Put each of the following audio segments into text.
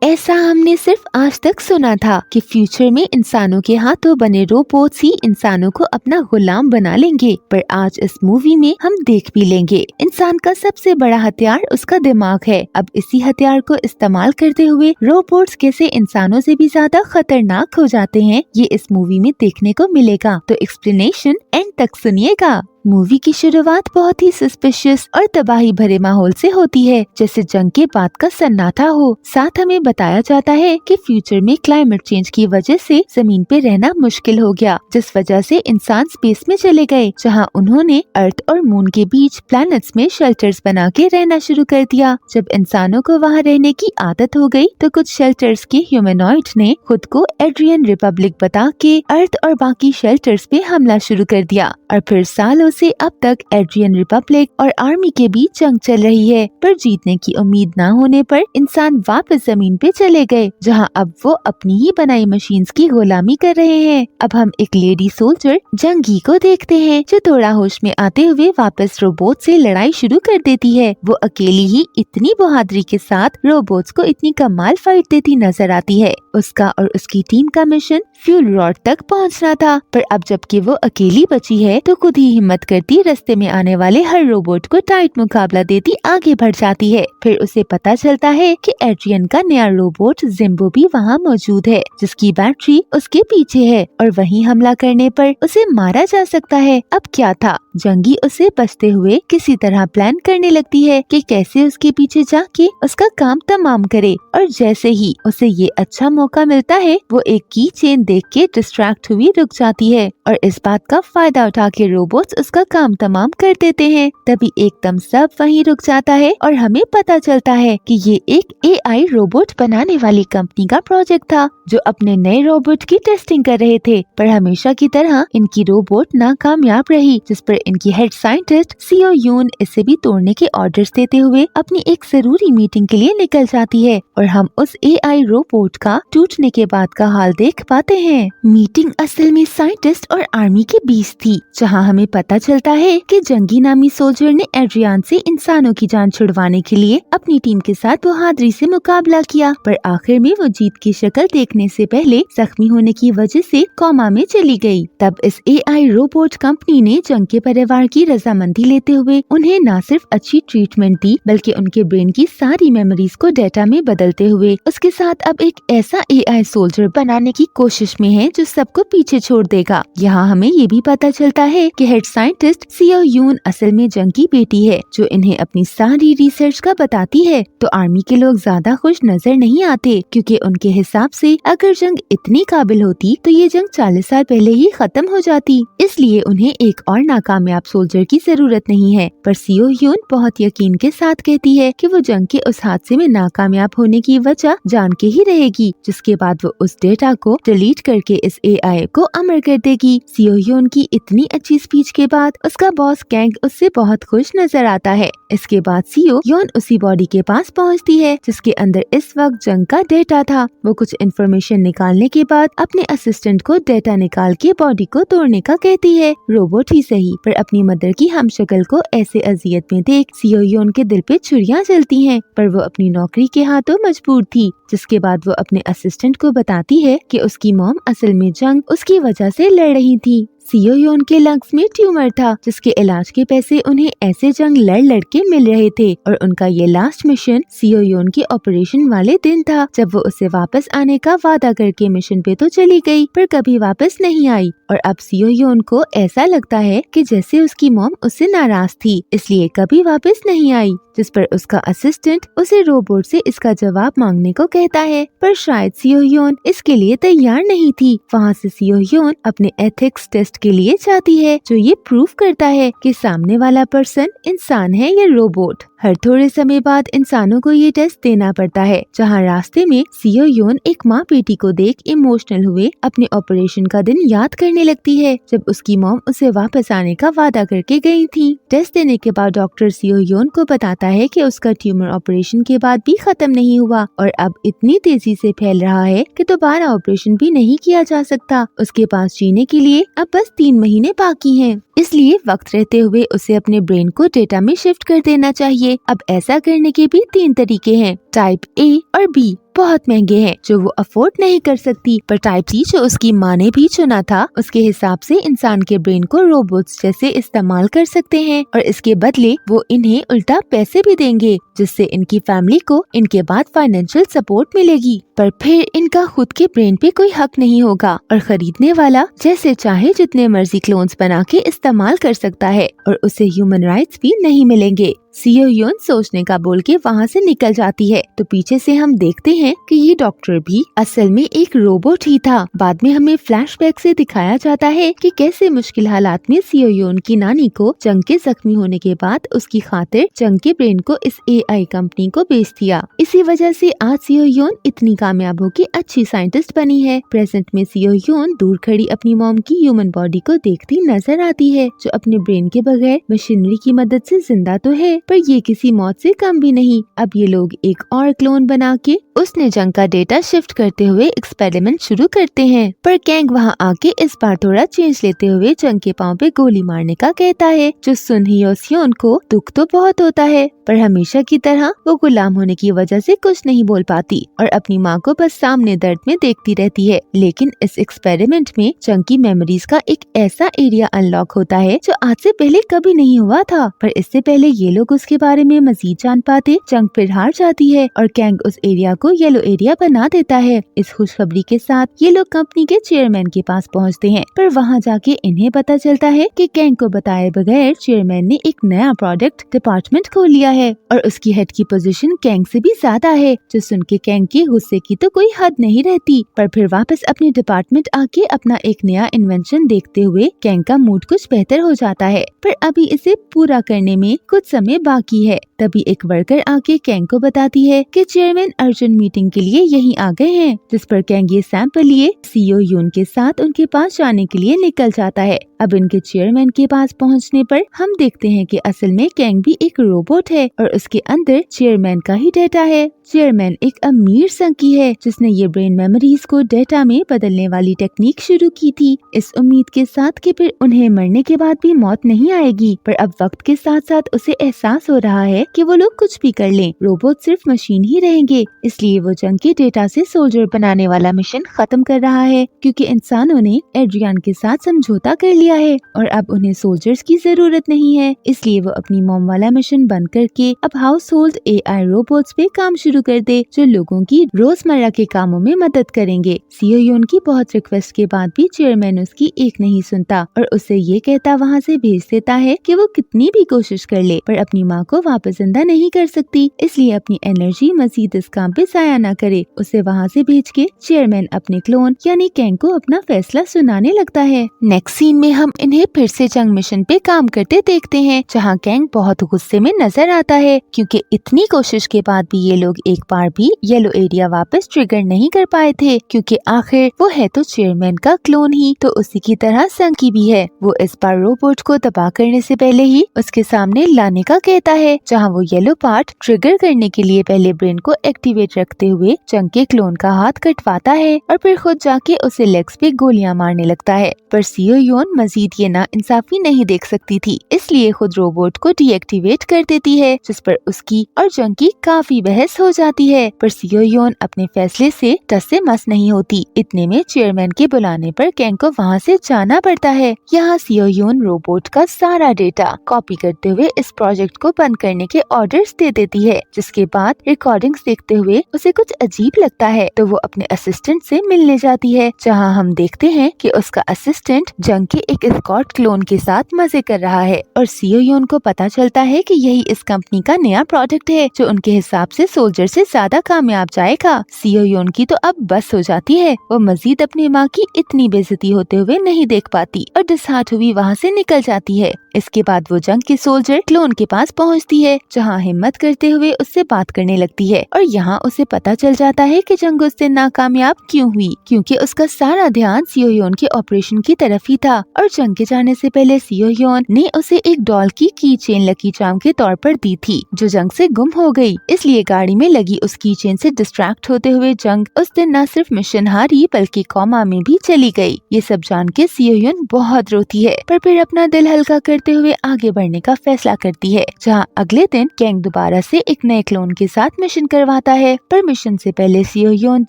ऐसा हमने सिर्फ आज तक सुना था कि फ्यूचर में इंसानों के हाथों बने रोबोट्स ही इंसानों को अपना गुलाम बना लेंगे, पर आज इस मूवी में हम देख भी लेंगे इंसान का सबसे बड़ा हथियार उसका दिमाग है। अब इसी हथियार को इस्तेमाल करते हुए रोबोट्स कैसे इंसानों से भी ज्यादा खतरनाक हो जाते हैं, ये इस मूवी में देखने को मिलेगा। तो एक्सप्लेनेशन एंड तक सुनिएगा। मूवी की शुरुआत बहुत ही सस्पिशियस और तबाही भरे माहौल से होती है, जैसे जंग के बाद का सन्नाटा हो। साथ हमें बताया जाता है कि फ्यूचर में क्लाइमेट चेंज की वजह से जमीन पे रहना मुश्किल हो गया, जिस वजह से इंसान स्पेस में चले गए, जहां उन्होंने अर्थ और मून के बीच प्लैनेट्स में शेल्टर्स बना के रहना शुरू कर दिया। जब इंसानों को वहां रहने की आदत हो गई, तो कुछ शेल्टर्स के ह्यूमनॉइड्स ने खुद को एड्रियन रिपब्लिक बता के अर्थ और बाकी शेल्टर्स पे हमला शुरू कर दिया, और फिर सालों से अब तक एड्रियन रिपब्लिक और आर्मी के बीच जंग चल रही है। पर जीतने की उम्मीद न होने पर इंसान वापस जमीन पे चले गए, जहां अब वो अपनी ही बनाई मशीन्स की गुलामी कर रहे हैं। अब हम एक लेडी सोल्जर जंगी को देखते हैं, जो थोड़ा होश में आते हुए वापस रोबोट से लड़ाई शुरू कर देती है। वो अकेली ही इतनी बहादुरी के साथ रोबोट्स को इतनी कमाल फाइट देती नजर आती है। उसका और उसकी टीम का मिशन फ्यूल रॉड तक पहुंचना था, पर अब जबकि वो अकेली बची है, तो खुद ही हिम्मत करती रास्ते में आने वाले हर रोबोट को टाइट मुकाबला देती आगे बढ़ जाती है। फिर उसे पता चलता है कि एड्रियन का नया रोबोट जिम्बो भी वहाँ मौजूद है, जिसकी बैटरी उसके पीछे है, और वहीं हमला करने पर उसे मारा जा सकता है। अब क्या था, जंगी उसे बचते हुए किसी तरह प्लान करने लगती है कि कैसे उसके पीछे जाके उसका काम तमाम करे, और जैसे ही उसे ये अच्छा मौका मिलता है, वो एक की चेन देख के डिस्ट्रैक्ट हुई रुक जाती है, और इस बात का फायदा उठा के रोबोट्स उसका काम तमाम कर देते हैं। तभी एकदम सब वहीं रुक जाता है, और हमें पता चलता है कि ये एक AI रोबोट बनाने वाली कंपनी का प्रोजेक्ट था, जो अपने नए रोबोट की टेस्टिंग कर रहे थे। पर हमेशा की तरह इनकी रोबोट नाकामयाब रही, जिस पर इनकी हेड साइंटिस्ट सीओ यून इसे भी तोड़ने के ऑर्डर्स देते हुए अपनी एक जरूरी मीटिंग के लिए निकल जाती है, और हम उस AI रोबोट का टूटने के बाद का हाल देख पाते हैं। मीटिंग असल में साइंटिस्ट और आर्मी के बीच थी, जहां हमें पता चलता है कि जंगी नामी सोल्जर ने एड्रियन से इंसानों की जान छुड़वाने के लिए अपनी टीम के साथ बहादुरी से मुकाबला किया, पर आखिर में वो जीत की शक्ल देखने से पहले जख्मी होने की वजह से कोमा में चली गई। तब इस AI रोबोट कंपनी ने जंग के परिवार की रजामंदी लेते हुए उन्हें न सिर्फ अच्छी ट्रीटमेंट दी, बल्कि उनके ब्रेन की सारी मेमोरीज को डेटा में बदलते हुए उसके साथ अब एक ऐसा AI सोल्जर बनाने की कोशिश में है जो सबको पीछे छोड़ देगा। यहाँ हमें ये भी पता चलता है कि हेड साइंटिस्ट सीओ यून असल में जंग की बेटी है, जो इन्हें अपनी सारी रिसर्च का बताती है। तो आर्मी के लोग ज्यादा खुश नजर नहीं आते, क्योंकि उनके हिसाब से अगर जंग इतनी काबिल होती तो ये जंग 40 साल पहले ही खत्म हो जाती, इसलिए उन्हें एक और नाकामयाब सोल्जर की जरूरत नहीं है। पर सीओ यून बहुत यकीन के साथ कहती है कि वो जंग के उस हादसे में नाकामयाब होने की वजह जान के ही रहेगी, जिसके बाद वो उस डेटा को डिलीट करके इस AI को अमर कर देगी। सीओ यून की इतनी अच्छी स्पीच के बाद उसका बॉस कैंग उससे बहुत खुश नजर आता है। इसके बाद सीओ यून उसी बॉडी के पास पहुंचती है, जिसके अंदर इस वक्त जंग का डेटा था। वो कुछ इन्फॉर्मेशन निकालने के बाद अपने असिस्टेंट को डेटा निकाल के बॉडी को तोड़ने का कहती है। रोबोट ही सही, पर अपनी मदर की हमशक्ल को ऐसे अजियत में देख सीओ यून के दिल पे छुरियां चलती हैं, पर वो अपनी नौकरी के हाथों मजबूर थी। जिसके बाद वो अपने असिस्टेंट को बताती है कि उसकी मॉम असल में जंग उसकी वजह से लड़ रही थी। सीओ यून के लंग्स में ट्यूमर था, जिसके इलाज के पैसे उन्हें ऐसे जंग लड़ के मिल रहे थे, और उनका ये लास्ट मिशन सीओ यून के ऑपरेशन वाले दिन था, जब वो उसे वापस आने का वादा करके मिशन पे तो चली गई, पर कभी वापस नहीं आई। और अब सीओ यून को ऐसा लगता है कि जैसे उसकी मॉम उससे नाराज थी, इसलिए कभी वापस नहीं आई। जिस पर उसका असिस्टेंट उसे रोबोट से इसका जवाब मांगने को कहता है, पर शायद सीओ यून इसके लिए तैयार नहीं थी। वहाँ से सीओ यून अपने एथिक्स टेस्ट के लिए जाती है, जो ये प्रूव करता है कि सामने वाला पर्सन इंसान है या रोबोट। हर थोड़े समय बाद इंसानों को ये टेस्ट देना पड़ता है, जहाँ रास्ते में सीओ यून एक माँ बेटी को देख इमोशनल हुए अपने ऑपरेशन का दिन याद करने लगती है, जब उसकी मॉम उसे वापस आने का वादा करके गई थी। टेस्ट देने के बाद डॉक्टर सीओ यून को बताता है कि उसका ट्यूमर ऑपरेशन के बाद भी खत्म नहीं हुआ, और अब इतनी तेजी से फैल रहा है कि दोबारा ऑपरेशन भी नहीं किया जा सकता। उसके पास जीने के लिए अब बस 3 महीने बाकी हैं। इसलिए वक्त रहते हुए उसे अपने ब्रेन को डेटा में शिफ्ट कर देना चाहिए। अब ऐसा करने के भी 3 तरीके हैं, टाइप A और B। बहुत महंगे हैं जो वो अफोर्ड नहीं कर सकती। पर टाइप सी जो उसकी माँ ने भी चुना था, उसके हिसाब से इंसान के ब्रेन को रोबोट्स जैसे इस्तेमाल कर सकते हैं और इसके बदले वो इन्हें उल्टा पैसे भी देंगे, जिससे इनकी फैमिली को इनके बाद फाइनेंशियल सपोर्ट मिलेगी। पर फिर इनका खुद के ब्रेन पे कोई हक नहीं होगा और खरीदने वाला जैसे चाहे जितने मर्जी क्लोन्स बना के इस्तेमाल कर सकता है और उसे ह्यूमन राइट्स भी नहीं मिलेंगे। सियो यून सोचने का बोल के वहाँ से निकल जाती है तो पीछे से हम देखते हैं कि ये डॉक्टर भी असल में एक रोबोट ही था। बाद में हमें फ्लैशबैक से दिखाया जाता है कि कैसे मुश्किल हालात में सियो यून की नानी को जंग के जख्मी होने के बाद उसकी खातिर जंग के ब्रेन को इस AI कंपनी को बेच दिया। इसी वजह से आज सियो यून इतनी कामयाब होकर अच्छी साइंटिस्ट बनी है। प्रेजेंट में सियो यून दूर खड़ी अपनी मॉम की ह्यूमन बॉडी को देखती नजर आती है, जो अपने ब्रेन के बगैर मशीनरी की मदद से जिंदा तो है पर ये किसी मौत से कम भी नहीं। अब ये लोग एक और क्लोन बना के उसने जंग का डेटा शिफ्ट करते हुए एक्सपेरिमेंट शुरू करते हैं। पर कैंग वहाँ आके इस बार थोड़ा चेंज लेते हुए जंग के पाँव पे गोली मारने का कहता है, जो सुन हियो सियोन को दुख तो बहुत होता है पर हमेशा की तरह वो गुलाम होने की वजह से कुछ नहीं बोल पाती और अपनी माँ को बस सामने दर्द में देखती रहती है। लेकिन इस एक्सपेरिमेंट में जंग की मेमोरीज का एक ऐसा एरिया अनलॉक होता है जो आज से पहले कभी नहीं हुआ था। पर इससे पहले ये लोग उसके बारे में मजीद जान पाते जंग फिर हार जाती है और कैंग उस एरिया को येलो एरिया बना देता है। इस खुशखबरी के साथ ये लोग कंपनी के चेयरमैन के पास पहुँचते हैं, पर वहाँ जाके इन्हें पता चलता है कि कैंग को बताए बगैर चेयरमैन ने एक नया प्रोडक्ट डिपार्टमेंट खोल लिया है और उसकी हेड की पोजीशन कैंग से भी ज्यादा है। जो सुन के कैंग के गुस्से की तो कोई हद नहीं रहती, पर फिर वापस अपने डिपार्टमेंट आके अपना एक नया इन्वेंशन देखते हुए कैंग का मूड कुछ बेहतर हो जाता है। पर अभी इसे पूरा करने में कुछ समय बाकी है। तभी एक वर्कर आके कैंग को बताती है कि चेयरमैन अर्जेंट मीटिंग के लिए यहीं आ गए हैं, जिस पर कैंग ये सैंपल लिए सीओ यून के साथ उनके पास जाने के लिए निकल जाता है। अब इनके चेयरमैन के पास पहुंचने पर हम देखते हैं कि असल में कैंग भी एक रोबोट है और उसके अंदर चेयरमैन का ही डेटा है। चेयरमैन एक अमीर संकी है जिसने ये ब्रेन मेमोरीज को डेटा में बदलने वाली टेक्निक शुरू की थी, इस उम्मीद के साथ कि फिर उन्हें मरने के बाद भी मौत नहीं आएगी। पर अब वक्त के साथ साथ उसे एहसास हो रहा है कि वो लोग कुछ भी कर लें, रोबोट सिर्फ मशीन ही रहेंगे। इसलिए वो जंग के डेटा से सोल्जर बनाने वाला मिशन खत्म कर रहा है, क्योंकि इंसानों ने एड्रियन के साथ समझौता कर लिया है और अब उन्हें सोल्जर्स की जरूरत नहीं है। इसलिए वो अपनी मॉम वाला मिशन बंद करके अब हाउस होल्ड AI रोबोट्स पे काम शुरू कर दे, जो लोगों की रोजमर्रा के कामों में मदद करेंगे। सीओ यून की बहुत रिक्वेस्ट के बाद भी चेयरमैन उसकी एक नहीं सुनता और उसे ये कहता वहाँ से भेज देता है कि वो कितनी भी कोशिश कर ले पर अपनी माँ को वापस जिंदा नहीं कर सकती, इसलिए अपनी एनर्जी मजीद इस काम पे जाया न करे। उसे वहाँ से भेज के चेयरमैन अपने क्लोन यानी कैंग को अपना फैसला सुनाने लगता है। नेक्स्ट सीन में हम इन्हें फिर से जंग मिशन पे काम करते देखते हैं, जहाँ कैंग बहुत गुस्से में नजर आता है क्योंकि इतनी कोशिश के बाद भी ये लोग एक बार भी येलो एरिया वापस ट्रिगर नहीं कर पाए थे, क्योंकि आखिर वो है तो चेयरमैन का क्लोन ही, तो उसी की तरह संकी भी है। वो इस बार रोबोट को तबाह करने से पहले ही उसके सामने लाने का कहता है, जहाँ वो येलो पार्ट ट्रिगर करने के लिए पहले ब्रेन को एक्टिवेट रखते हुए जंग के क्लोन का हाथ कटवाता है और फिर खुद जाके उसे लेग्स पे गोलियां मारने लगता है। पर सीओ यून मजीद ये ना इंसाफी नहीं देख सकती थी, इसलिए खुद रोबोट को डीएक्टिवेट कर देती है, जिस पर उसकी और जंग की काफी बहस हो जाती है। पर सीओ यून अपने फैसले से टस से मस नहीं होती। इतने में चेयरमैन के बुलाने पर कैंग को वहाँ से जाना पड़ता है। यहाँ सीओ यून रोबोट का सारा डेटा कॉपी करते हुए इस प्रोजेक्ट को बंद करने के ऑर्डर्स दे देती है, जिसके बाद रिकॉर्डिंग्स देखते हुए उसे कुछ अजीब लगता है तो वो अपने असिस्टेंट से मिलने जाती है, जहाँ हम देखते हैं कि उसका असिस्टेंट जंग के एक स्कॉट क्लोन के साथ मजे कर रहा है और सीओ यून को पता चलता है कि यही इस कंपनी का नया प्रोडक्ट है जो उनके हिसाब से सोल्जर से ज्यादा कामयाब जाएगा। सीओ यून की तो अब बस हो जाती है, वो मजीद अपनी माँ की इतनी बेइज्जती होते हुए नहीं देख पाती और डिसहार्ट हुई वहाँ से निकल जाती है। इसके बाद वो जंग के सोल्जर क्लोन के पास पहुँचती है, जहाँ हिम्मत करते हुए उससे बात करने लगती है और यहाँ उसे पता चल जाता है कि जंग उससे नाकामयाब क्यों हुई, क्योंकि उसका सारा ध्यान सीओ यून के ऑपरेशन की तरफ ही था और जंग के जाने से पहले सीओ यून ने उसे एक डॉल की चेन लकी चार्म के तौर पर दी थी, जो जंग से गुम हो गई। इसलिए गाड़ी में लगी उस की चेन से डिस्ट्रैक्ट होते हुए जंग उस दिन न सिर्फ मिशन हारी बल्कि कॉमा में भी चली गई। ये सब जान के सीओ यून बहुत रोती है, पर फिर अपना दिल हल्का करते करते हुए आगे बढ़ने का फैसला करती है, जहाँ अगले दिन कैंग दोबारा से एक नए क्लोन के साथ मिशन करवाता है। पर मिशन से पहले सियो योन,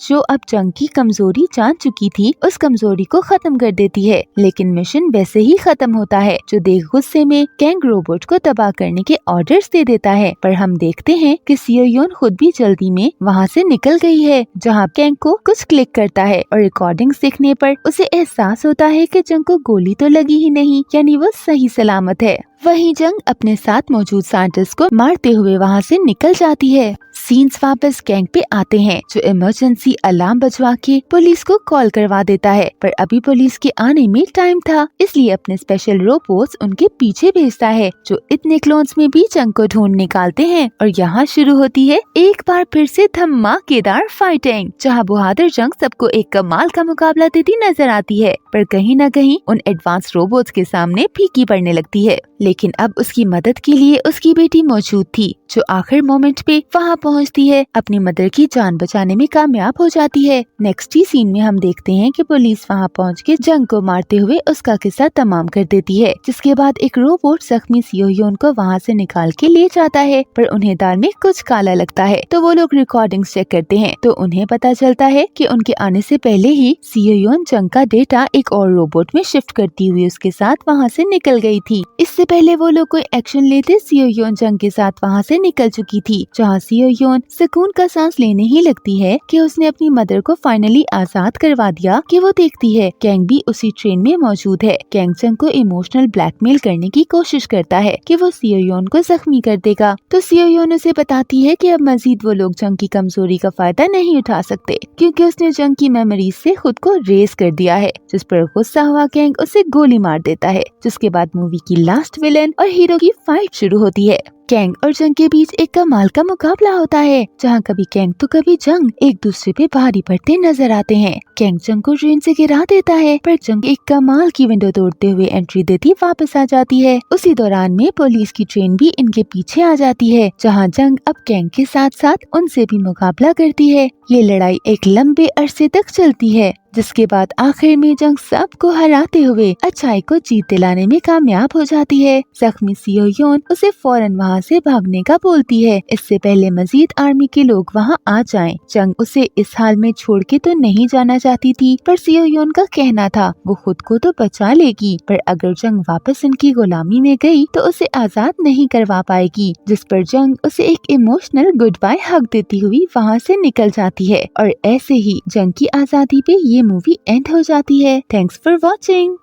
जो अब जंग की कमजोरी जान चुकी थी, उस कमजोरी को खत्म कर देती है। लेकिन मिशन वैसे ही खत्म होता है, जो देख गुस्से में कैंग रोबोट को तबाह करने के ऑर्डर्स दे देता है। पर हम देखते हैं कि सियो योन खुद भी जल्दी में वहाँ से निकल गई है, जहाँ कैंग को कुछ क्लिक करता है और रिकॉर्डिंग्स देखने पर उसे एहसास होता है कि जंग को गोली तो लगी ही नहीं, यानी वो सही सलामत है। वहीं जंग अपने साथ मौजूद साइंटिस्ट को मारते हुए वहाँ से निकल जाती है। सीन्स वापस कैंग पे आते हैं, जो इमरजेंसी अलार्म बजवा के पुलिस को कॉल करवा देता है। पर अभी पुलिस के आने में टाइम था, इसलिए अपने स्पेशल रोबोट्स उनके पीछे भेजता है, जो इतने क्लोन्स में भी जंग को ढूंढ निकालते हैं। और यहाँ शुरू होती है एक बार फिर से धमाकेदार फाइटिंग, जहाँ बहादुर जंग सबको एक कमाल का मुकाबला देती नजर आती है। पर कहीं न कहीं उन एडवांस रोबोट्स के सामने फीकी पड़ने लगती है। लेकिन अब उसकी मदद के लिए उसकी बेटी मौजूद थी, जो आखिर मोमेंट पे वहाँ पहुँचती है, अपनी मदर की जान बचाने में कामयाब हो जाती है। नेक्स्ट ही सीन में हम देखते हैं कि पुलिस वहाँ पहुँच के जंग को मारते हुए उसका किस्सा तमाम कर देती है, जिसके बाद एक रोबोट जख्मी सियो योन को वहाँ से निकाल के ले जाता है। पर उन्हें दाल में कुछ काला लगता है, तो वो लोग रिकॉर्डिंग चेक करते हैं, तो उन्हें पता चलता है कि उनके आने से पहले ही सियो योन जंग का डेटा एक और रोबोट में शिफ्ट करती हुई उसके साथ वहाँ से निकल गई थी। इससे पहले वो लोग कोई एक्शन लेते सियो योन जंग के साथ वहाँ से निकल चुकी थी, जहाँ सियो योन सुकून का सांस लेने ही लगती है कि उसने अपनी मदर को फाइनली आजाद करवा दिया। कि वो देखती है कैंग भी उसी ट्रेन में मौजूद है। कैंग जंग को इमोशनल ब्लैकमेल करने की कोशिश करता है कि वो सियो योन को जख्मी कर देगा, तो सियो योन उसे बताती है कि अब मजीद वो लोग जंग की कमजोरी का फायदा नहीं उठा सकते, क्योंकि उसने जंग की मेमोरीज से खुद को रेस कर दिया है। जिस पर गुस्सा हुआ कैंग उसे गोली मार देता है, जिसके बाद मूवी की लास्ट विलेन और हीरो की फाइट शुरू होती है। कैंग और जंग के बीच एक कमाल का मुकाबला होता है, जहां कभी कैंग तो कभी जंग एक दूसरे पे भारी पड़ते नजर आते हैं। कैंग जंग को ट्रेन से गिरा देता है, पर जंग एक कमाल की विंडो तोड़ते हुए एंट्री देती वापस आ जाती है। उसी दौरान में पुलिस की ट्रेन भी इनके पीछे आ जाती है, जहां जंग अब कैंग के साथ साथ उनसे भी मुकाबला करती है। ये लड़ाई एक लंबे अरसे तक चलती है, जिसके बाद आखिर में जंग सबको हराते हुए अच्छाई को जीत दिलाने में कामयाब हो जाती है। जख्मी सियो योन उसे फौरन वहाँ से भागने का बोलती है, इससे पहले मजीद आर्मी के लोग वहाँ आ जाएं। जंग उसे इस हाल में छोड़ के तो नहीं जाना चाहती थी, पर सियो योन का कहना था वो खुद को तो बचा लेगी, पर अगर जंग वापस इनकी गुलामी में गई तो उसे आजाद नहीं करवा पाएगी। जिस पर जंग उसे एक इमोशनल गुड बाय हग देती हुई वहाँ से निकल जाती है। और ऐसे ही जंग की आजादी पे ये मूवी एंड हो जाती है। Thanks for watching.